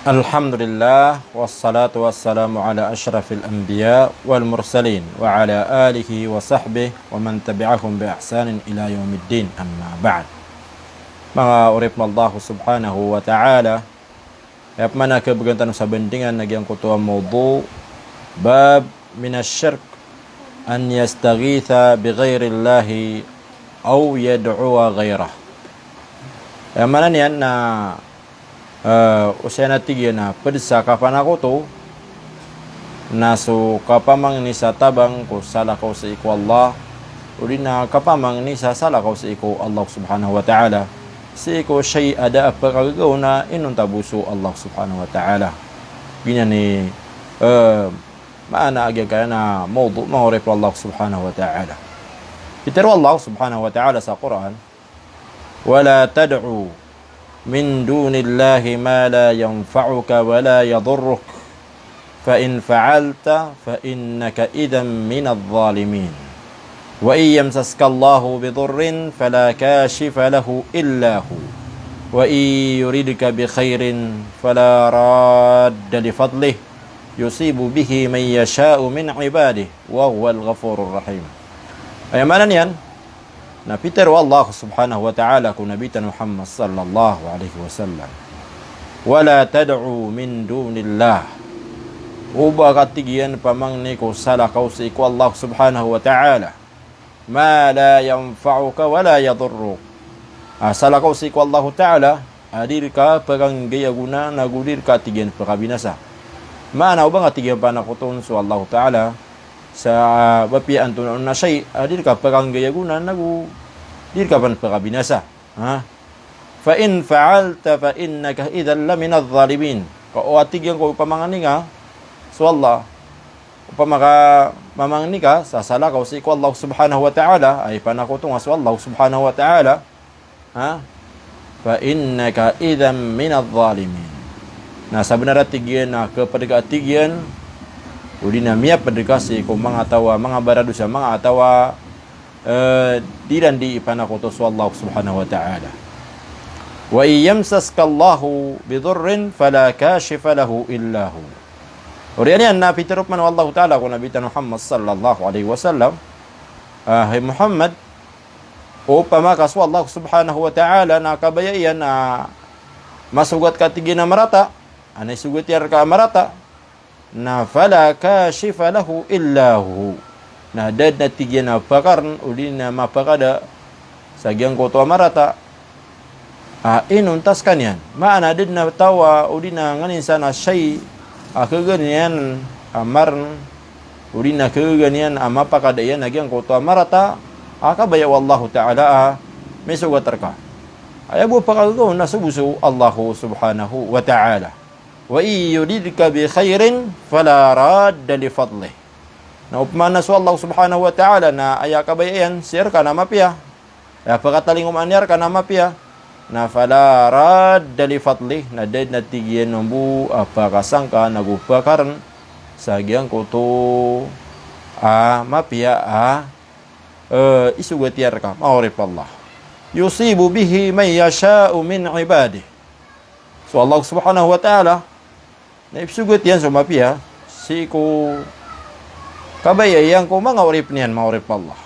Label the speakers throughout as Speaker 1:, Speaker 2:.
Speaker 1: Alhamdulillah wassalatu wassalamu ala asyrafil anbiya wal mursalin wa ala alihi wa sahbihi wa man tabi'ahum bi ihsanin ila yaumiddin, amma ba'd. Mga urip Allah subhanahu wa ta'ala, yap mana kebergantan sabendingan nagyang kutuwa mawdu bab minasyirk an yastaghitha bi ghairillahi aw yad'uwa ghairah. Yang mana niyan na usaya natigyan na pedsa kapan ako to naso kapamang ni sa tabang ko sala ko sa iku Allah uli na kapamang ni sa sala ko sa iku Allah subhanahu wa ta'ala si iku siya'y ada apagagaw na inuntabuso Allah subhanahu wa ta'ala ganyan ni maana agya kaya na mawdu mahurip Allah subhanahu wa ta'ala. Pitero Allah subhanahu wa ta'ala sa Quran, wala tad'u min dunillahi ma la yanfa'uka wa la yadurruk fa in fa'alta fa innaka idhan minadh dhalimin wa in yamsaska Allahu bidurrin fala kashifa lahu illa hu wa in yuridka bi khairin fala radda li fadlihi yusibu bihi man yasha'u min ibadihi wa huwal ghafurur rahim. Ay manan yan na Peter wa Allah subhanahu wa ta'ala ku Nabi Muhammad sallallahu alaihi wasallam, wala tad'u min dunillah, uba katigyan pamang ni ko sala kau sa iku Allah subhanahu wa ta'ala ma la yanfa'uka wa la yadurruk, sala kau sa iku Allah ta'ala adir ka perang gaya guna nagudir ka tigyan pakabinasa. Mana uba katigyan panakuton so Allah ta'ala sa bapian tunan na siya adir ka perang gaya guna nagu dir ka pan pakabinasa. Fa in fa'alta fa innaka idhan la minadh dhalimin, ko atigyan ko pamangani nga so Allah upamaka mamangni ka sa sala ka si ko Allah subhanahu wa ta'ala ay panakutung so Allah subhanahu wa ta'ala fa innaka idhan minadh dhalimin. Nah sebenarnya tigyan na kepada tigyan uli na miya pedekasi ko mga atawa mga baradusa mga atawa dilan di ipanakutos Allah subhanahu wa ta'ala. Wa iyamsaska Allahu bidurrin fala kashifa lahu illa hu. Uriyan yan na pitirup man Allah ta'ala ko Nabi Muhammad sallallahu alaihi wasallam, hay Muhammad upamakas Allah subhanahu wa ta'ala na kabayayan na masugat katigin na marata anay sugat yar ka marata na fala kashifa lahu illa hu, na dad na tigyan na pakarn uli na mapakada sa giyang koto marata inuntas kanyan maana dad na tawa uli na nganin sana siya'y kaganyan amarn uli na kaganyan mapakada yan na giyang koto marata kabaya wallahu ta'ala may sugatar ka ayabu pakagaw na subuso Allah subhanahu wa ta'ala. Wa yuridka bi khairin fala radda li fadlihi, na upmana so Allah subhanahu wa ta'ala na aya kabayan sir ka na mapia ya pagkatalingom anyar ka na mapia na fala radda li fadlihi, na dead na tigyan numbu apakasangka nagupakaran sa giyang kuto mapia isugatiar ka maurip Allah yusibu bihi man yasha'u min ibadihi. So Allah subhanahu wa ta'ala na ipsugot yan sumapia si ko kabayayan ko mga urip niyan maurip Allah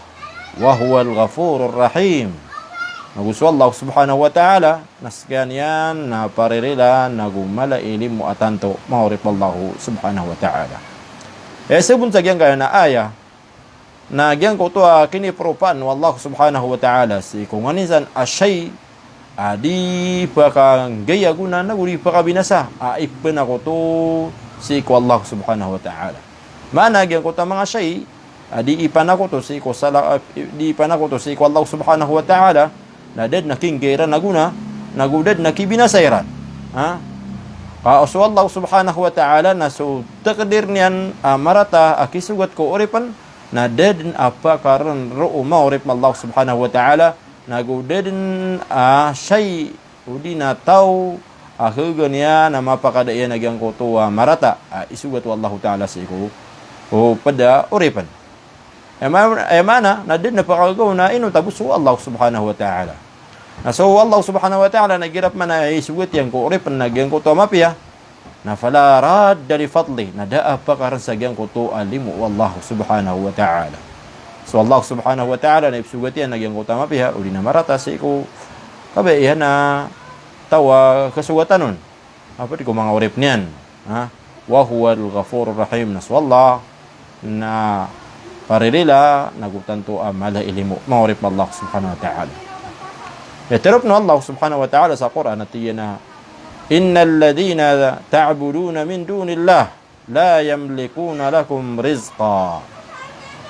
Speaker 1: wa huwal ghafurur rahim. Nagusto Allah subhanahu wa ta'ala nasgan yan na paririla nagumala ilim mo atanto maurip Allah subhanahu wa ta'ala. Sabun sa gyan kaya na aya na gyan ko to kinipropan wallahu subhanahu wa ta'ala si kung anisan asyay di pakang gaya guna na guri pakabinasa ipin ako to si ko Allah subhanahu wa ta'ala. Mana gyan ko ta mga siya'y di ipan ako to si ko sala di ipan ako to si ko Allah subhanahu wa ta'ala na dead na kinggera na guna nagudad na kibinasayran kauso Allah subhanahu wa ta'ala na so takdir niyan marata akisugat ko oripan na dead apa karon ro maurip Allah subhanahu wa ta'ala nagudedin siya'y udi na tao kaganyan na mapakadaya nagyang koto marata isugat wallahu ta'ala sa iko pada uripan mana na din na pakagaw na inutabos Allah subhanahu wa ta'ala. So Allah subhanahu wa ta'ala nagirap man ay isugot yan ko uripan nagyang ko to mapia na fala radda li fadli na daa pakaran sagyang kuto alimu wallahu subhanahu wa ta'ala. So Allah subhanahu wa ta'ala na ipsugatian nagyang utama piha uli na marata sa iku kabaihan na tawa kasugatan nun. Apa di ko mga urip niyan? Ha? Wa huwal ghafurur rahim naswallah na paririla nagutanto amala ilimu maurip Allah subhanahu wa ta'ala. Yatirap na Allah subhanahu wa ta'ala sa Quran at na innal ladhina ta'buduna min dunillah la yamlikuna lakum rizqa.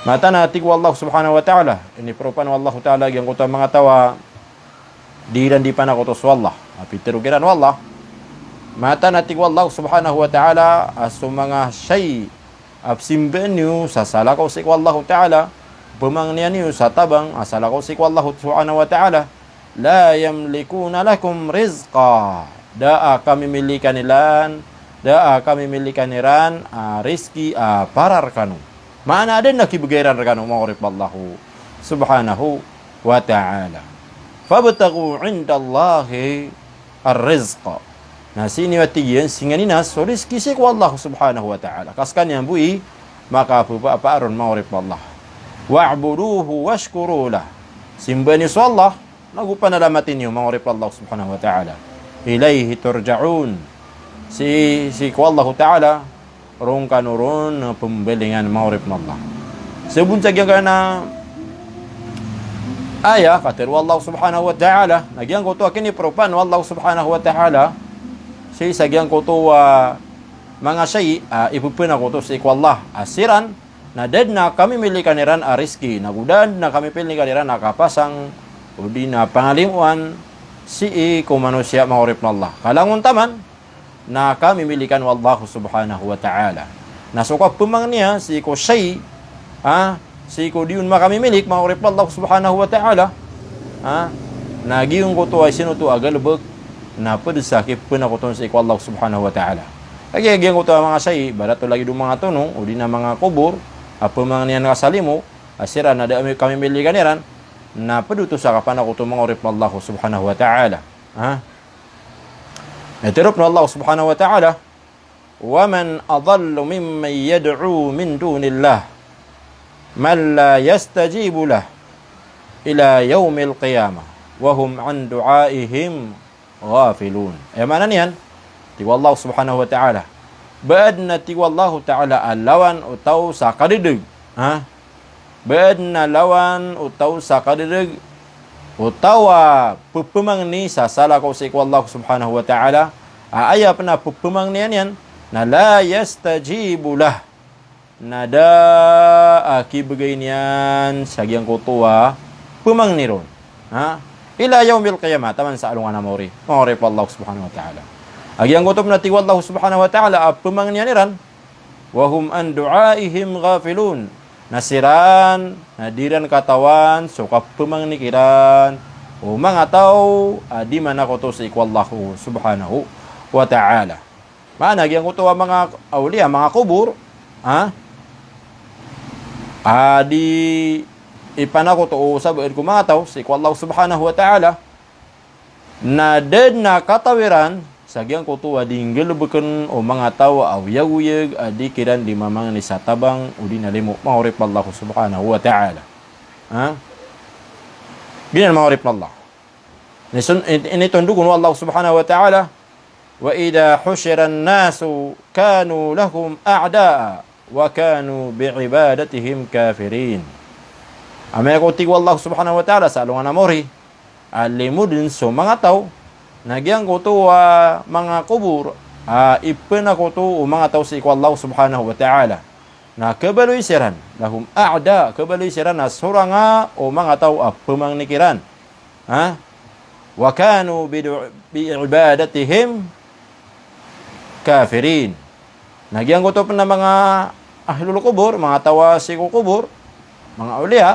Speaker 1: Mata na tigwa Allah subhanahu wa ta'ala. Ini perupan Allah ta'ala yang kuta mga tawa diran di panakotos wallah. Apitirukiran wallah. Mata na tigwa Allah subhanahu wa ta'ala aso mga syai absimben niyo sa salakaw si Allah ta'ala. Pemangnian niyo sa tabang asalakaw si Allah subhanahu wa ta'ala. La yamlikuna lakum rizqa. Daa kami milikan nilan, daa kami milikan niran rizki parar kanu. Mana ada nak kibagairan kanu ma'urif Allah subhanahu wa ta'ala. Fabtagu indallahi ar-rizqa. Nah sini watiyan singaninas so rizki si Allah subhanahu wa ta'ala. Kaskan yang bui maka apa aron ma'urif Allah. Wa'buduhu washkurulah. Simbani so Allah nagupanalamatin niyo ma'urif Allah subhanahu wa ta'ala. Ilaihi turja'un. Si Allah ta'ala rong kanurun pembelingan ma'urif Allah. Sebun sagyang kana ayah katir Allah subhanahu wa ta'ala nagyang kuto kini perupan Allah subhanahu wa ta'ala si sagyang kuto mga syai ipupuna kuto si Allah asiran na dead na kami milikan niran rizki nagudan na kami pilikan niran nakapasang udi na pangalimuan si ko manusia ma'urif Allah kalangun taman na kami milikan wallahu subhanahu wa ta'ala nasuka pemang niya si ko syai si ko diun makami milik ma'urif Allah subhanahu wa ta'ala nagiyong ko to ay sino to agalubag na padasakip panakuton si ko Allah subhanahu wa ta'ala kaya ko to mga syai barato lagi do mga tunong udi na mga kubur pemang niya nakasalimo asira na kami milikan niran na paduto sa kapan ako tumangurip na Allah subhanahu wa ta'ala. Natirop na Allah subhanahu wa ta'ala, وَمَنْ أَضَلُّ مِمَّنْ يَدْعُو مِنْ دُونِ اللَّهِ مَنْ لَا يَسْتَجِيبُ لَهُ إِلَى يَوْمِ الْقِيَامَةِ وَهُمْ عَنْ دُعَائِهِمْ غَافِلُونَ. Mana niyan? Tiwa Allah subhanahu wa ta'ala. Baad na tiwa Allah ta'ala alawan utaw sa kadidig. Baad na lawan utaw sa kadidig utawa pupumang ni sa sala ko si Allah subhanahu wa ta'ala ayap na pupumang niyan yan na la yastajibu lah na da akibagay niyan sa giyang kutuwa pumang ni ron ila yaumil qiyamah taman sa alungan na mawri pa Allah subhanahu wa ta'ala agyang kutob na tiwa Allah subhanahu wa ta'ala pumang niyan niran wahum an du'aihim ghafilun nasiran, nadiran katawan, suka pemangnikiran, o mga tao, di mana ko to sa ikwallahu subhanahu wa ta'ala. Mana, gyang ko to mga awliya, mga kubur, di ipanako to sa buod ko mga tao, sa ikwallahu subhanahu wa ta'ala, na dead na katawiran, sagyang kutuwa dinggil bukan o mga tawa awyag-uyag adikiran di mamang ni satabang udi nalimu maurip Allah subhanahu wa ta'ala. Binan maurip Allah. Ini tundukun Allah subhanahu wa ta'ala wa idha husyira an-nasu kanu lahum a'da'a wa kanu bi'ibadatihim kafirin. Amaya ko tigwa Allah subhanahu wa ta'ala sa alungan amori alimudin so mga tao nagyang ko to mga kubur ipena ko to mga tao si Allah subhanahu wa ta'ala na kabaloy siran lahum a'da kabaloy siran na suranga o mga tao pemangnikiran wa kanu bi ibadatihim kafirin nagyang ko to na mga ahlul kubur mga tawa si kubur mga awliya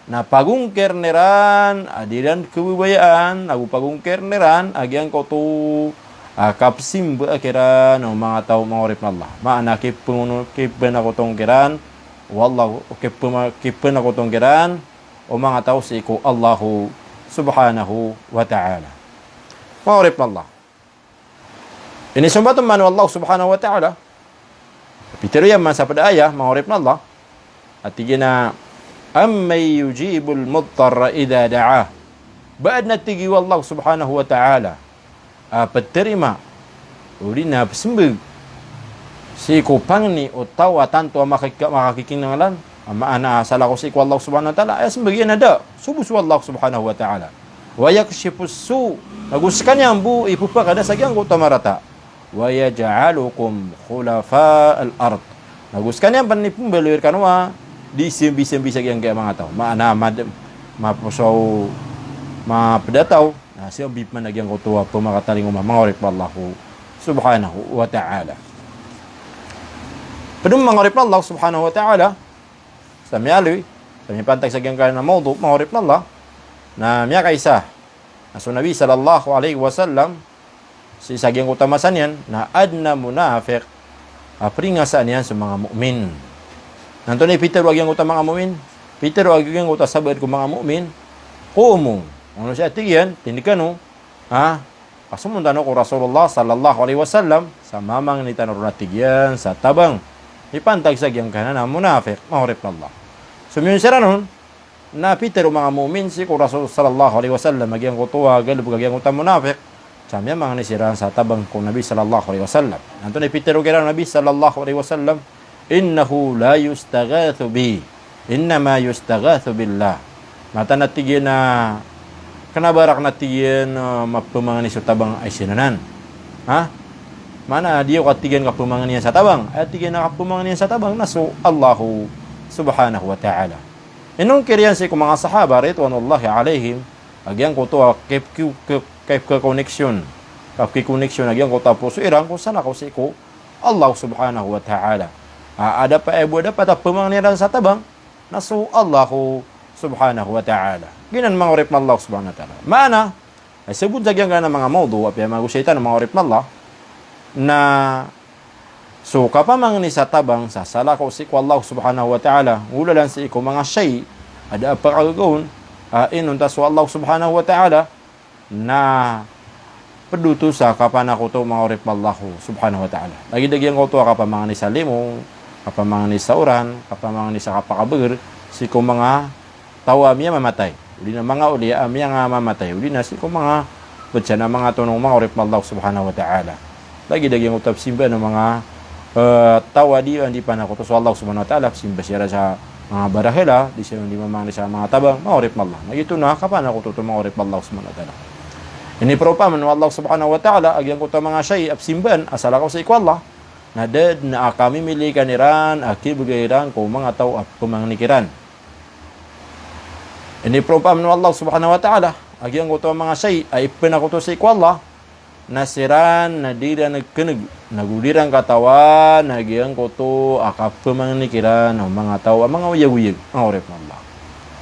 Speaker 1: na pagungker niran adiran kewibayaan agu pagungker niran agyang ko to kapsim akiran o mga tao mangurip na Allah maana kipen ako tong kiran wallahu kipen ako tong kiran o mga tao si ko Allahu subhanahu wa ta'ala mangurip na Allah Ini semua teman Allah subhanahu wa ta'ala. Pitero yan man sa padaya, mangurip na Allah. At tigina, ammay yujibul mudtarra idha da'ah. Baad na tigi Allah subhanahu wa ta'ala. Paterima. Uli na pasimbig. Si kupang ni utawa tanto makakikinangalan. Maana salah ko si Allah subhanahu wa ta'ala. Ay sembagyan ada. Subusu Allah subhanahu wa ta'ala. Wa yakshifus su. Naguskan yang bu ipupa kada sagyang utamarata. Wa yaj'alukum khulafa al-ard. Naguskan yang panipum belirkan wa di sembi-sembi sagyang kaya mga tao. Maana mapusaw mapedatau. Nah, siya bipman nagyang kutuwa pumakataling mangorip Allah subhanahu wa ta'ala. Padung mangorip Allah subhanahu wa ta'ala. Sa miyaloy, sa miyapantag sagyang kaya na mawdu, mangorip Allah. Na miya kaisa. Naso Nabi sallallahu alaihi wasallam si sagyang utamasan yan na adna munafiq apringasaan yan sa mga mu'min. Nanto ni Peter wag yang utama mga mu'min. Peter wag yang utasabad ko mga mu'min. Kumu. Ano siya tigyan, tindikano. Kasumundano ko Rasulullah sallallahu alaihi wasallam sa mamang ni tanor natigyan sa tabang. Ipantag sagyang kana na munafiq, mahorip na Allah. Sumiyon siya ron, na Peter mga mu'min si ko Rasul sallallahu alaihi wasallam magyang kutuwa galub gagyang utama munafiq. Samya mga nisiraan sa tabang ko Nabi sallallahu alaihi wasallam. Nanto ni Peter ug Nabi sallallahu alaihi wasallam, innahu la yustaghathu bi, innama yustaghathu billah. Mata natigyan na kanabarak natigyan mapumangan sa tabang ay sinanan. Mana dia katigyan kapumangan niya sa tabang, ay tigyan na kapumangan niya sa tabang nasu Allahu subhanahu wa ta'ala. Inong kiriyan si mga sahaba ridwanullahi alaihim agyang ko to kay connection. Kay connection agyang ko tapos irang ko sana ko si ko Allah subhanahu wa ta'ala. Ada pa ada pa pumangan niya sa tabang nasu Allahu subhanahu wa ta'ala. Ginan mga urip na Allah subhanahu wa ta'ala. Maana ay sabud sagyang kana mga mawdu apya magusyaitan mga urip na Allah na so kapamang ni sa tabang sa sala ko si Allah subhanahu wa ta'ala ulalan si ko mga shay ada pa kagawon inon ta so Allah subhanahu wa ta'ala na peduto sa kapan ako to mga urip Allah subhanahu wa ta'ala lagi dagyang ko to kapamang ni sa limong kapamang ni sa uran kapamang ni sa kapakaber si ko mga tawa miya mamatay uli na mga uli miya nga mamatay uli na si ko mga betsa na mga tunong mga urip Allah subhanahu wa ta'ala lagi dagyang utap simba ng mga tawa di pa na kutos Allah subhanahu wa ta'ala simba siya sa mga barahela di siya hindi mamang sa mga tabang maurip Allah nagito na kapan ako tuto maurip Allah subhanahu wa ta'ala ini propa man Allah subhanahu wa ta'ala agyang ko ta mga shay simban asala ko sa ikwallah na dad na kami milikan iran akibugairan ko mga tao at pumangnikiran ini propa man Allah subhanahu wa ta'ala agyang ko ta mga shay ay pinakuto sa ikwallah nasiran na dira nagkeneg naguliran katawan nagyang koto akap pemangnikiran ng mga tao mga uyag-uyag ang orep ng Allah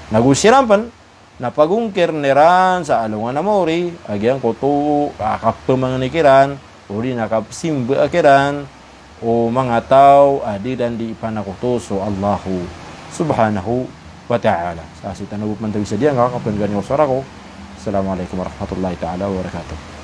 Speaker 1: nagusiran pan napagungkir niran sa alungan na mori agyang koto akap pemangnikiran uri nakapsimba akiran o mga tao adiran di panakutoso Allahu subhanahu wa ta'ala sa sitanubot man tawisa diyan kakapan ganyan ko sarako. Assalamualaikum warahmatullahi ta'ala wabarakatuh.